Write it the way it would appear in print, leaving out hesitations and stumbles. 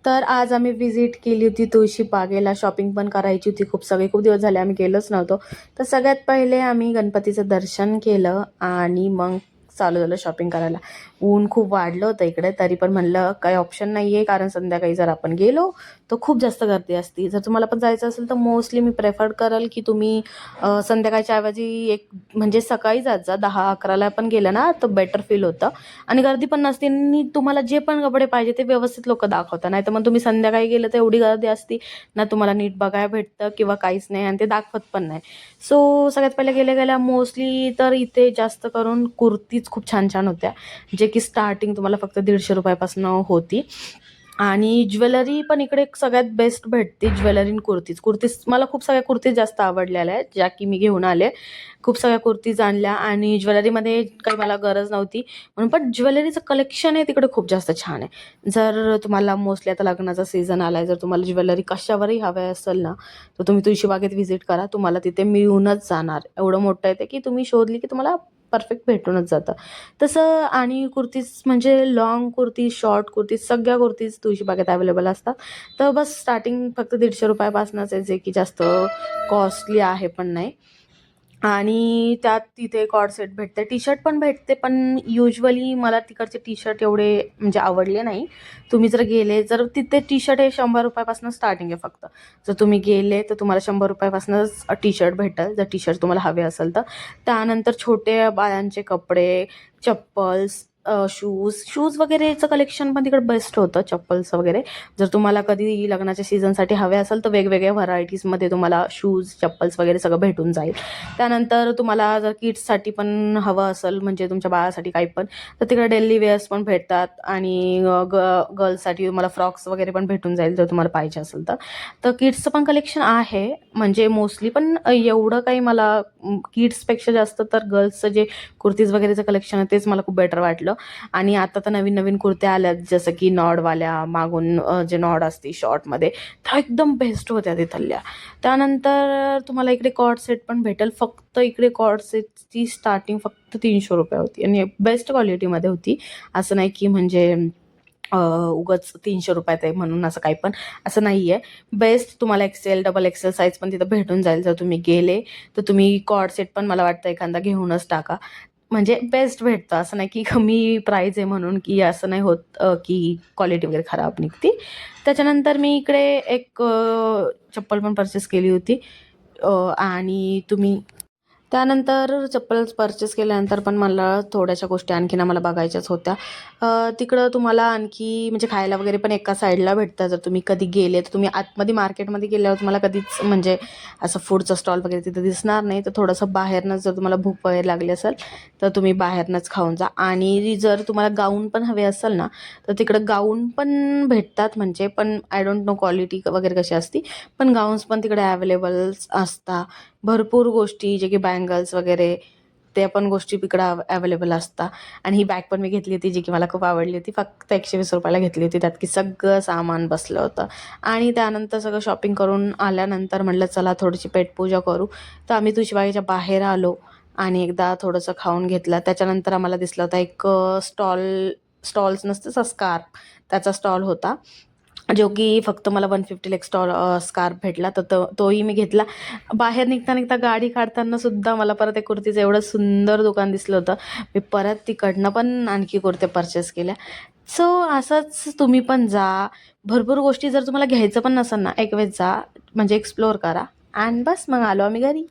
तर आज आम्ही व्हिजिट केली होती तुळशी बागेला. शॉपिंग पण करायची होती खूप दिवस झाले आम्ही गेलोच नव्हतो. तर सगळ्यात पहिले आम्ही गणपतीचं दर्शन केलं आणि मग चालू झालं शॉपिंग करायला. ऊन खूप वाढलं होतं इकडे, तरी पण म्हणलं काही ऑप्शन नाही आहे, कारण संध्याकाळी जर आपण गेलो तर खूप जास्त गर्दी असते. जर तुम्हाला पण जायचं असेल तर मोस्टली मी प्रेफर करेल की तुम्ही संध्याकाळच्या ऐवजी एक म्हणजे सकाळी जात जा. 10-11ला पण गेलं ना तर बेटर फील होतं आणि गर्दी पण नसते आणि तुम्हाला जे पण कपडे पाहिजे ते व्यवस्थित लोक दाखवतात. नाही तर मग तुम्ही संध्याकाळी गेलं तर एवढी गर्दी असती ना, तुम्हाला नीट बघायला भेटतं किंवा काहीच नाही आणि ते दाखवत पण नाही. सो सगळ्यात पहिले गेल्या मोस्टली तर इथे जास्त करून कुर्तीज खूप छान छान होत्या, जे की स्टार्टिंग तुम्हाला फक्त 150 रुपयापासून होती. आणि ज्वेलरी पण इकडे सगळ्यात बेस्ट भेटते. ज्वेलरी आणि कुर्तीज मला खूप सगळ्या कुर्तीज जास्त आवडलेल्या आहेत, ज्या की मी घेऊन आले. खूप सगळ्या कुर्तीज आणल्या आणि ज्वेलरीमध्ये काही मला गरज नव्हती म्हणून, पण ज्वेलरीचं कलेक्शन आहे तिकडे खूप जास्त छान आहे. जर तुम्हाला मोस्टली आता लग्नाचा सीझन आलाय, जर तुम्हाला ज्वेलरी कशावरही हवी असेल ना, तर तुम्ही तुळशीबागेत व्हिजिट करा. तुम्हाला तिथे मिळूनच जाणार. एवढं मोठं आहे ते की तुम्ही शोधली की तुम्हाला परफेक्ट भेटूनच जातं तसं. आणि कुर्तीज म्हणजे लॉंग कुर्ती, शॉर्ट कुर्तीज, सगळ्या कुर्तीज तुळशीबागेत अवेलेबल असतात. तर बस स्टार्टिंग फक्त 150 रुपयापासूनच आहे, जे की जास्त कॉस्टली आहे पण नाही. आणि त्यात तिथे कॉर्ड सेट भेटते, टी शर्ट पण भेटते, पण युजली मला तिकडचे टी शर्ट एवढे म्हणजे आवडले नाही. तुम्ही जर गेले, जर तिथे टी शर्ट हे 100 रुपयापासून स्टार्टिंग आहे फक्त. जर तुम्ही गेले तर तुम्हाला 100 रुपयापासूनच टी शर्ट भेटेल, जर टी शर्ट तुम्हाला हवे असेल तर. त्यानंतर छोटे बाळांचे कपडे, चप्पल्स, शूज वगैरेचं कलेक्शन पण तिकडे बेस्ट होतं, चप्पल्स वगैरे. जर तुम्हाला कधी लग्नाच्या सीझनसाठी हवे असेल तर वेगवेगळ्या व्हरायटीजमध्ये तुम्हाला शूज, चप्पल्स वगैरे सगळं भेटून जाईल. त्यानंतर तुम्हाला जर किड्ससाठी पण हवं असेल, म्हणजे तुमच्या बाळासाठी काही पण, तर तिकडे डेली वेअर्स पण भेटतात आणि गर्ल्ससाठी तुम्हाला फ्रॉक्स वगैरे पण भेटून जाईल जर तुम्हाला पाहिजे असेल तर. तर किड्सचं पण कलेक्शन आहे म्हणजे मोस्टली, पण एवढं काही मला किड्सपेक्षा जास्त तर गर्ल्सचं जे कुर्तीज वगैरेचं कलेक्शन आहे तेच मला खूप बेटर वाटलं. आणि आता तर नवीन नवीन कुर्त्या आल्यात, जसं की नॉडवाल्या, मागून जे नॉड असते शॉर्टमध्ये, त्या एकदम बेस्ट होत्या तिथल्या. त्यानंतर तुम्हाला इकडे कॉर्ड सेट पण भेटेल. फक्त इकडे कॉर्ड सेटची स्टार्टिंग फक्त 300 रुपये होती आणि बेस्ट क्वालिटीमध्ये होती. असं नाही की म्हणजे उगाच 300 रुपयात आहे म्हणून असं काही पण असं नाही आहे. बेस्ट तुम्हाला एक्सेल, डबल एक्सेल साईज पण तिथं भेटून जाईल. जर तुम्ही गेले तर तुम्ही कॉर्ड सेट पण मला वाटतं एखादा घेऊनच टाका. म्हणजे बेस्ट भेटतं. असं नाही की कमी प्राईज आहे म्हणून, की असं नाही होत की क्वालिटी वगैरे खराब निघते. त्याच्यानंतर मी इकडे एक चप्पल पण परचेस केली होती. आणि तुम्ही त्यानंतर चप्पल परचेस केल्यानंतर पण मला थोड्याशा गोष्टी आणखीन आम्हाला बघायच्याच होत्या. तिकडं तुम्हाला आणखी म्हणजे खायला वगैरे पण एका साईडला भेटतं. जर तुम्ही कधी गेले तर तुम्ही आतमध्ये मार्केटमध्ये गेल्यावर तुम्हाला कधीच म्हणजे असं फूडचं स्टॉल वगैरे तिथं दिसणार नाही. तर थोडंसं बाहेरनंच जर तुम्हाला भूक वगैरे लागली असेल तर तुम्ही बाहेरनंच खाऊन जा. आणि जर तुम्हाला गाऊन पण हवे असेल ना, तर तिकडं गाऊन पण भेटतात म्हणजे, पण आय डोंट नो क्वालिटी वगैरे कशी असती, पण गाऊन्स पण तिकडे अवेलेबल असतात. भरपूर गोष्टी जे की बँगल्स वगैरे, त्या पण गोष्टी इकडं अवेलेबल असतात. आणि ही बॅग पण मी घेतली होती, जी की मला खूप आवडली होती. फक्त 120 रुपयाला घेतली होती. त्यात की सगळं सामान बसलं होतं. आणि त्यानंतर सगळं शॉपिंग करून आल्यानंतर म्हटलं चला थोडीशी पेटपूजा करू. तर आम्ही तुळशीबागेच्या बाहेर आलो आणि एकदा थोडंसं खाऊन घेतलं. त्याच्यानंतर आम्हाला दिसला होता एक स्टॉल्स नसतं स्कार्फ, त्याचा स्टॉल होता, जो की फक्त मला 150ला एक स्कार्फ भेटला. तर तोही मी घेतला. बाहेर निघता निघता गाडी काढताना सुद्धा मला परत एक कुर्तीचं एवढं सुंदर दुकान दिसलं होतं. मी परत तिकडनं पण आणखी कुर्त्या परचेस केल्या. सो असंच तुम्ही पण जा. भरपूर गोष्टी जर तुम्हाला घ्यायचं पण नसेल ना, एक वेळेस जा, म्हणजे एक्सप्लोअर करा. आणि बस मग आलो आम्ही घरी.